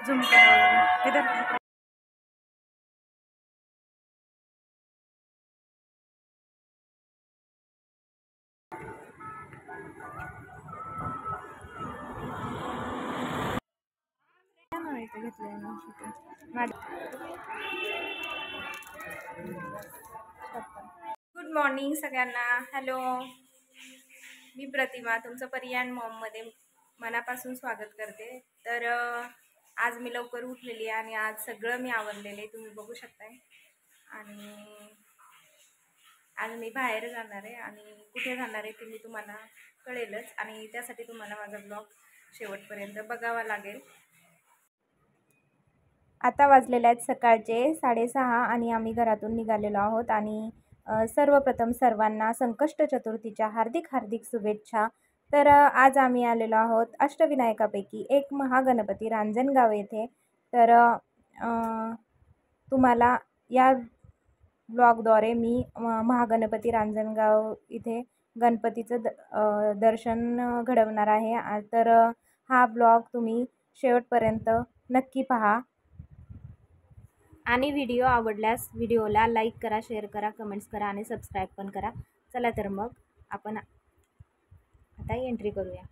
Zoom करावं लागेल इधर. गुड मॉर्निंग सगळ्यांना. हॅलो, मी प्रतिमा, तुमचं परियाण मॉममध्ये मनापासून स्वागत करते. तर आज मी लवकर उठलेली आहे आणि आज सगळं मी आवरलेलं आहे, तुम्ही बघू शकताय. आणि आज मी बाहेर जाणार आहे आणि कुठे जाणार आहे ते मी तुम्हाला कळेलच, आणि त्यासाठी तुम्हाला माझा ब्लॉग शेवटपर्यंत बघावा लागेल. आता वाजलेले आहेत सकाळचे 6:30 आणि आम्ही घरातून निघालेलो आहोत. आणि सर्वप्रथम सर्वांना संकष्ट चतुर्थीच्या हार्दिक हार्दिक शुभेच्छा. तर आज आम्ही आलेलो आहोत अष्टविनायकापैकी एक महागणपती रांजणगाव येथे. तर तुम्हाला या ब्लॉगद्वारे मी महागणपती रांजणगाव इथे गणपतीचं दर्शन घडवणार आहे. तर हा ब्लॉग तुम्ही शेवटपर्यंत नक्की पहा. आणि व्हिडिओ आवडल्यास व्हिडिओला लाईक करा, शेअर करा, कमेंट्स करा आणि सबस्क्राईब पण करा. चला तर मग आपण आता एंट्री करूया.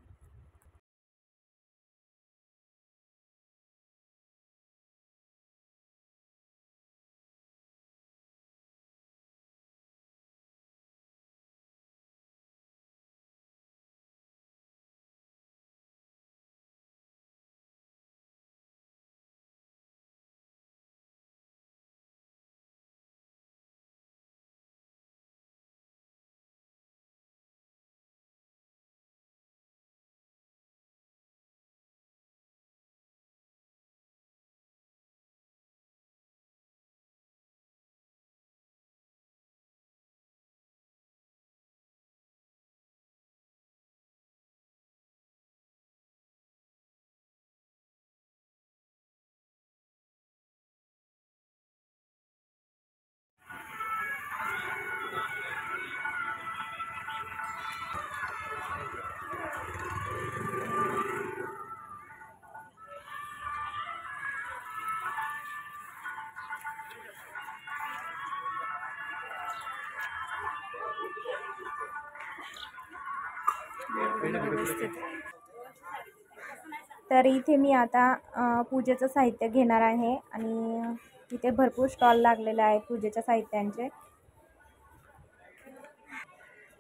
तर इथे मी आता पूजेचं साहित्य घेणार आहे आणि इथे भरपूर स्टॉल लागलेले आहेत पूजेच्या साहित्यांचे.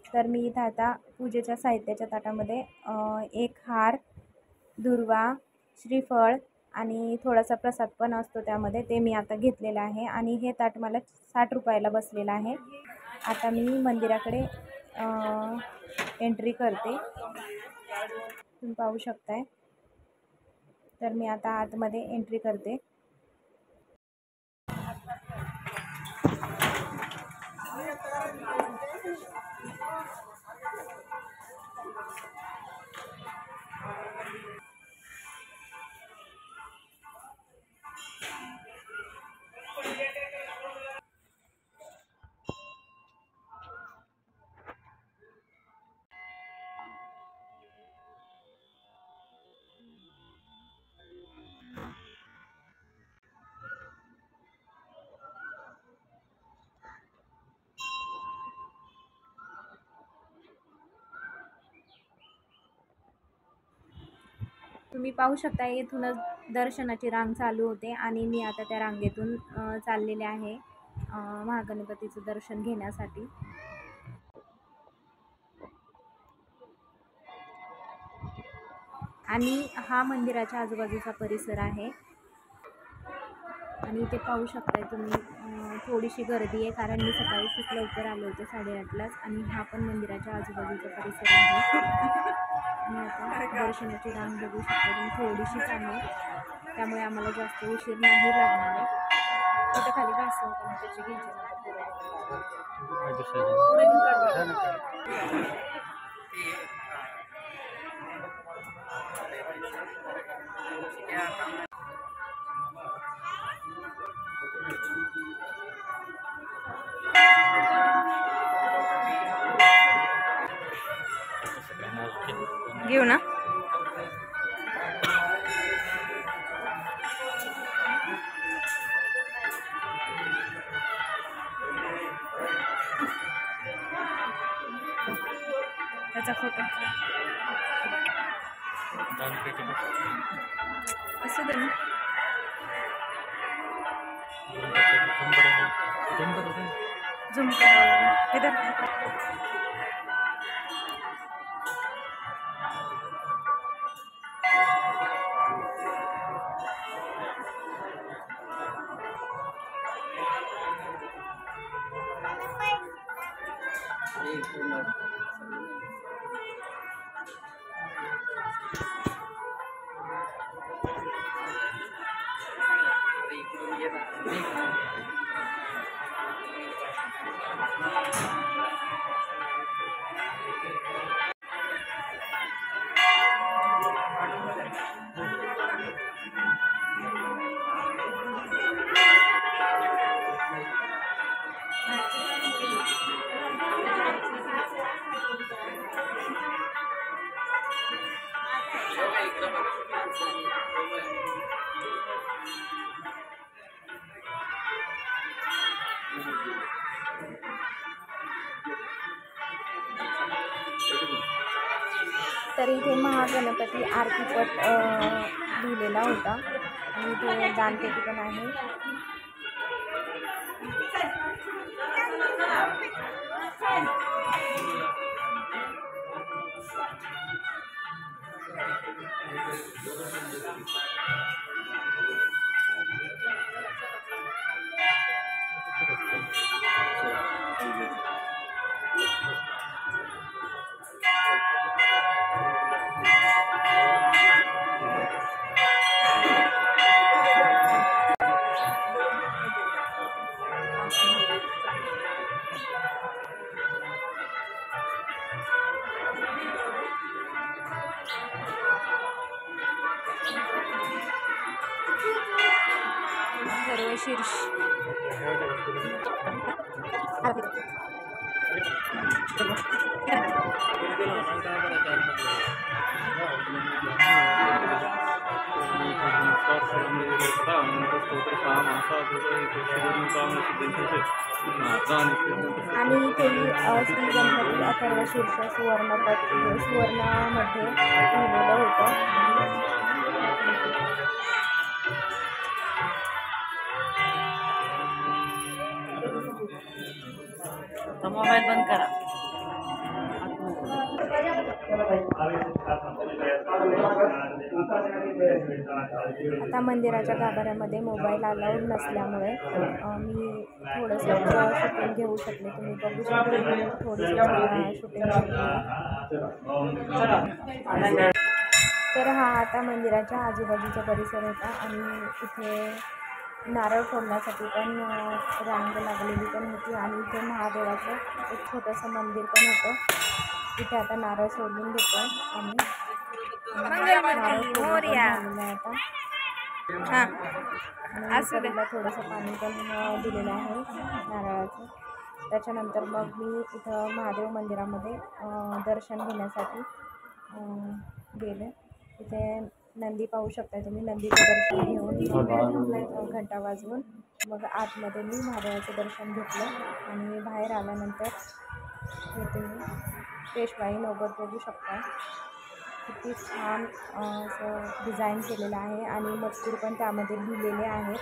तर मी इथं आता पूजेच्या साहित्याच्या ताटामध्ये एक हार, दुर्वा, श्रीफळ आणि थोडासा प्रसाद पण असतो त्यामध्ये, ते मी आता घेतलेलं आहे. आणि हे ताट मला 60 रुपयाला बसलेलं आहे. आता मी मंदिराकडे एंट्री करते, तुम्ही पाहू शकताय. तर मी आता आतमध्ये एंट्री करते. तुम्ही पाहू शकता इथूनच दर्शनाची रांग चालू होते आणि मी आता त्या रांगेतून चाललेले आहे महागणपतीचं दर्शन घेण्यासाठी. आणि हा मंदिराच्या आजूबाजूचा परिसर आहे. आणि इथे पाहू शकताय तुम्ही थोडीशी गर्दी आहे, कारण मी सकाळी खूप लवकर आले होते 8:30लाच. आणि हा पण मंदिराच्या आजूबाजूचा परिसर आहे. आणि आता दर्शनाची रांग बघू शकता तुम्ही, थोडीशीच आहे, त्यामुळे आम्हाला जास्त उशीर नाही लागणार आहे. तिथे खाली घास होता त्याची घ्यायची. घेऊ ना. गणपतीचा फोटो असू दे ना. झूम करावं लागेल. तर इथे महागणपती आरतीपट लिहिलेला होता आणि इथे दानपेटी पण आहे. शीर्ष आणि इथे श्री गणपती अथर्व शीर्ष सुवर्णामध्ये लिहिलेलं होतं. मोबाईल बंद करा. आता मंदिराच्या गाभाऱ्यामध्ये मोबाईल अलाउड नसल्यामुळे मी थोडंसं शूटिंग घेऊ शकले. तुम्ही बघू शकता थोडंसं शूटिंग. तर हा आता मंदिराच्या आजूबाजूचा परिसर होता आणि इथे नारळ फोडण्यासाठी पण रांग लागलेली पण होती आणि इथे महादेवाचं एक छोटंसं मंदिर पण होतं. इथे आता नारळ सोडून घेतो आणि नारळ फोडून आता आणि थोडंसं पाणी पण दिलेलं आहे नारळाचं. त्याच्यानंतर मग मी इथं महादेव मंदिरामध्ये दर्शन घेण्यासाठी गेले. इथे नंदी पाहू शकता तुम्ही. नंदीचं दर्शन घेऊन घंटा वाजवून मग आतमध्ये मी महादेवाचं दर्शन घेतलं आणि बाहेर आल्यानंतर हे तुम्ही पेशवाई नौबत बघू शकता. किती छान असं डिझाईन केलेलं आहे आणि मजकूर पण त्यामध्ये लिहिलेले आहेत.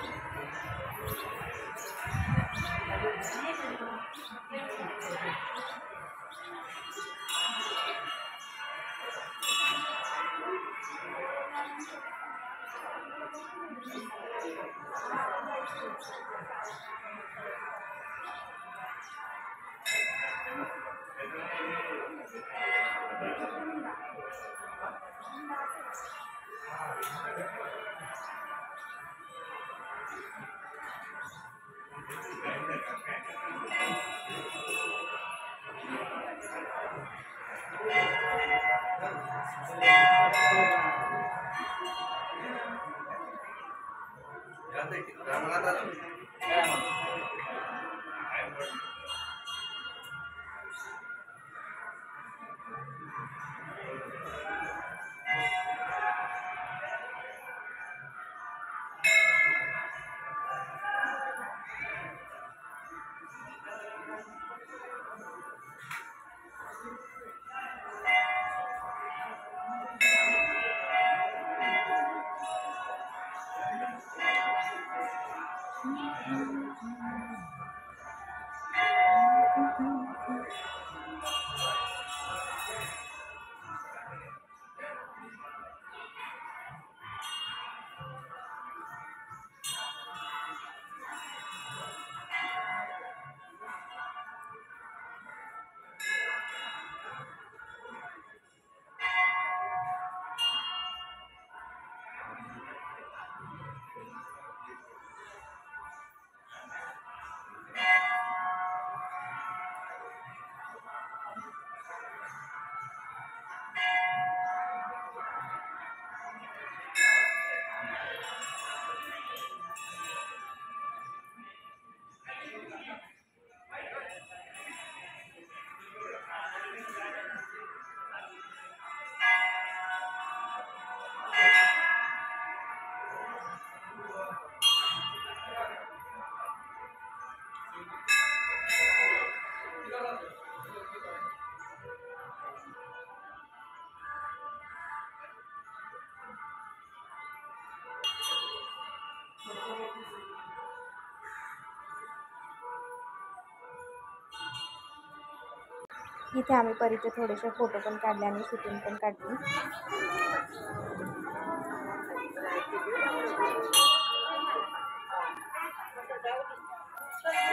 इथे आम्ही परीचे थोडेसे फोटो पण काढले आणि शूटिंग पण काढली.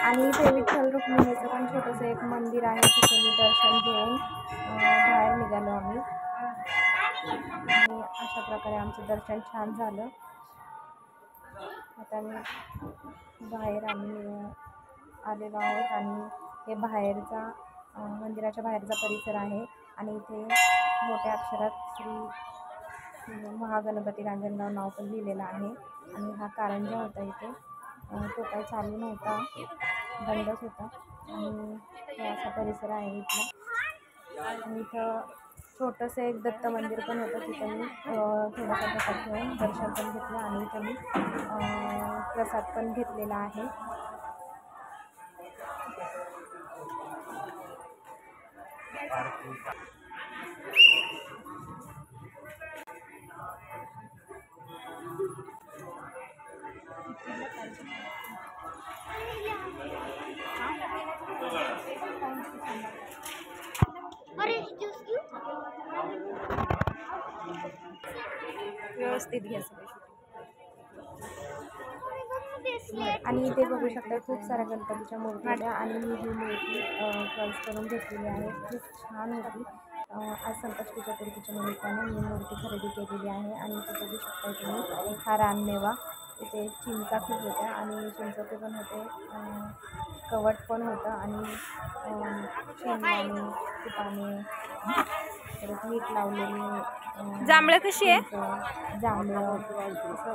आणि इथे विठ्ठल रुक्मिणीचं पण छोटंसं एक मंदिर आहे, तिथे मी दर्शन घेऊन बाहेर निघालो आम्ही. आणि अशा प्रकारे आमचं दर्शन छान झालं. आता मी बाहेर आम्ही आलेलो आहोत आणि हे बाहेरचा मंदिराच्या बाहेरचा परिसर आहे आणि इथे मोठ्या अक्षरात श्री महागणपती रांजणगाव नाव पण लिहिलेलं आहे. आणि हा कारंजा होता इथे, तो काही चालू नव्हता, बंदच होता. आणि हे असा परिसर आहे इथला. आणि इथं छोटंसं एक दत्त मंदिर पण होतं, तिथं मी थोडासा प्रसाद घेऊन दर्शन पण घेतलं आणि इथं मी प्रसाद पण घेतलेला आहे. व्यवस्थित घ्या सगळे. आणि इथे बघू शकता खूप साऱ्या गणपतीच्या मूर्त्या आणि मी ही मूर्ती चॉईस करून घेतलेली आहे. खूप छान होती. आज संकष्टी चतुर्थीच्या निमित्ताने मी मूर्ती खरेदी केलेली आहे. आणि इथे बघू शकता तुम्ही हा रानमेवा, इथे चिंचा खूप होत्या आणि चिंचोके पण होते, कवट पण होतं आणि शेंगदाणे, फुटाणे, परत मीठ लावलेली जांभळं कशी आहे, जांभळं असं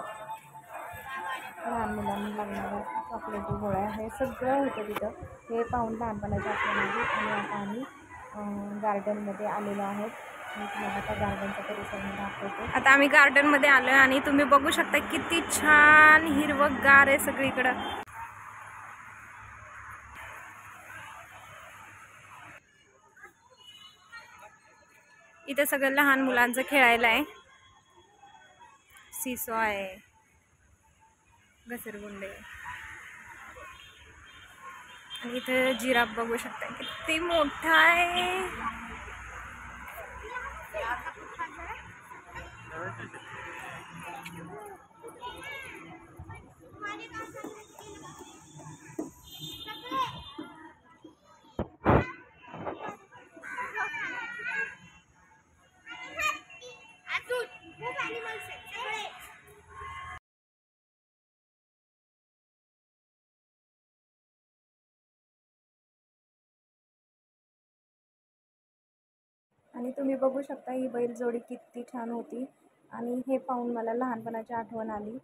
लहान मुलांना लागणाऱ्या चॉकलेटी गोळ्या हे सगळं होतं तिथं. हे पाहून लहानपणाची आठवण आली. आणि आता आम्ही गार्डनमध्ये आलेलो आहोत. मी तुम्हाला आता गार्डनचा परिसर मी दाखवते. आता आम्ही गार्डनमध्ये आलो आहे आणि तुम्ही बघू शकता किती छान हिरवंगार आहे सगळीकडं. इथे सगळं लहान मुलांचं खेळायला आहे, सीसो आहे, घसरगुंडे. आणि इथे जिराफ बघू शकता किती मोठा आहे. आणि तुम्ही बघू शकता ही बैलजोडी किती छान होती. आणि हे पाहून मला लहानपणाची आठवण आली,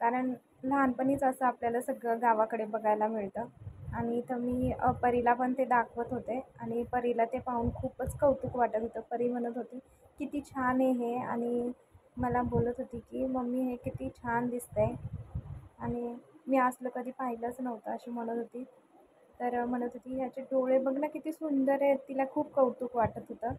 कारण लहानपणीच असं आपल्याला सगळं गावाकडे बघायला मिळतं. आणि इथं मी परीला पण ते दाखवत होते आणि परीला ते पाहून खूपच कौतुक वाटत होतं. परी म्हणत होती किती छान आहे हे, आणि मला बोलत होती की मम्मी हे किती छान दिसतंय आणि मी असलं कधी पाहिलंच नव्हतं अशी म्हणत होती. तर म्हणत होती ह्याचे डोळे बघ ना किती सुंदर आहेत, तिला खूप कौतुक वाटत होतं.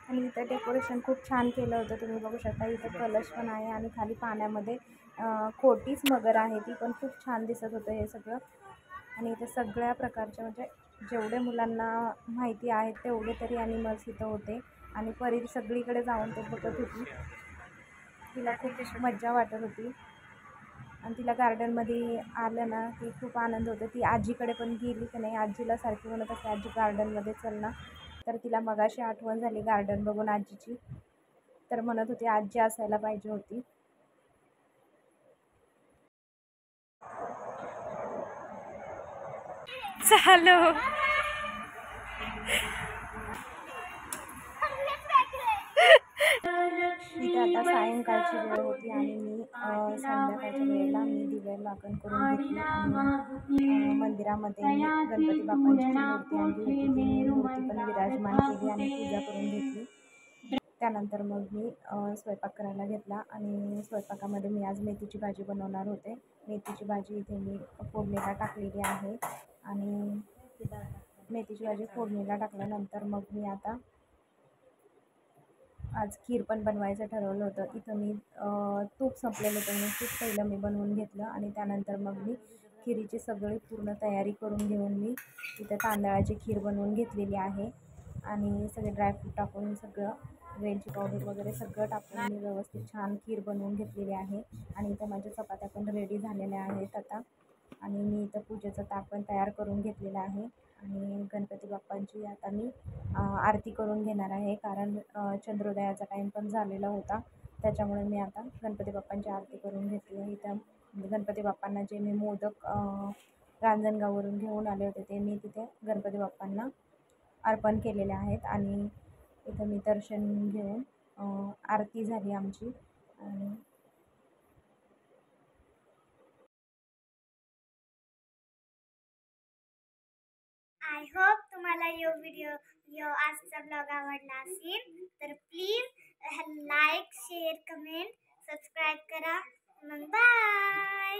आणि इथं डेकोरेशन खूप छान केलं होतं, तुम्ही बघू शकता. इथं कलश पण आहे आणि खाली पाण्यामध्ये खोटीच मगर आहे, ती पण खूप छान दिसत होतं हे सगळं. आणि इथे सगळ्या प्रकारचे म्हणजे जेवढे मुलांना माहिती आहेत तेवढे तरी ॲनिमल्स इथं होते. आणि परी सगळीकडे जाऊन ते बघत होती, तिला खूप मज्जा वाटत होती. आणि तिला गार्डनमध्ये आलं ना की खूप आनंद होतो. ती आजीकडे पण गेली की नाही, आजीला सारखी म्हणत असते, आजी गार्डनमध्ये चल ना. तर तिला मगाशी आठवण झाली गार्डन बघून आजीची, तर म्हणत होती आजी असायला पाहिजे होती. चालू इथे आता सायंकाळची वेळ होती आणि मी संध्याकाळच्या वेळेला मी दिवे लागण करून घेतली आणि मंदिरामध्ये मी गणपती बाप्पांची जी मूर्ती आणली होती ती मी मूर्ती पण विराजमान केली आणि पूजा करून घेतली. त्यानंतर मग मी स्वयंपाक करायला घेतला आणि स्वयंपाकामध्ये मी आज मेथीची भाजी बनवणार होते. मेथीची भाजी इथे मी फोडणीला टाकलेली आहे आणि मेथीची भाजी फोडणीला टाकल्यानंतर मग मी आता आज खीर पण बनवायचं ठरवलं होतं. इथं मी तूप संपलेलं होतं म्हणून तूप पहिलं मी बनवून घेतलं आणि त्यानंतर मग मी खिरीची सगळी पूर्ण तयारी करून घेऊन मी इथं तांदळाची खीर बनवून घेतलेली आहे आणि सगळे ड्रायफ्रूट टाकून सगळं वेलची पावडर वगैरे सगळं टाकून मी व्यवस्थित छान खीर बनवून घेतलेली आहे. आणि इथं माझ्या चपात्या पण रेडी झालेल्या आहेत आता. आणि मी इथं पूजेचं ताट पण तयार करून घेतलेलं आहे आणि गणपती बाप्पांची आता मी आरती करून घेणार आहे, कारण चंद्रोदयाचा टाईम पण झालेला होता. त्याच्यामुळे मी आता गणपती बाप्पांची आरती करून घेतली आहे. इथं गणपती बाप्पांना जे मी मोदक रांजणगाववरून घेऊन आले होते ते मी तिथे गणपती बाप्पांना अर्पण केलेले आहेत. आणि इथं मी दर्शन घेऊन आरती झाली आमची. आणि आय होप तुम्हाला यो आजचा ब्लॉग आवडला असेल तर please like share comment subscribe करा. मग बाय.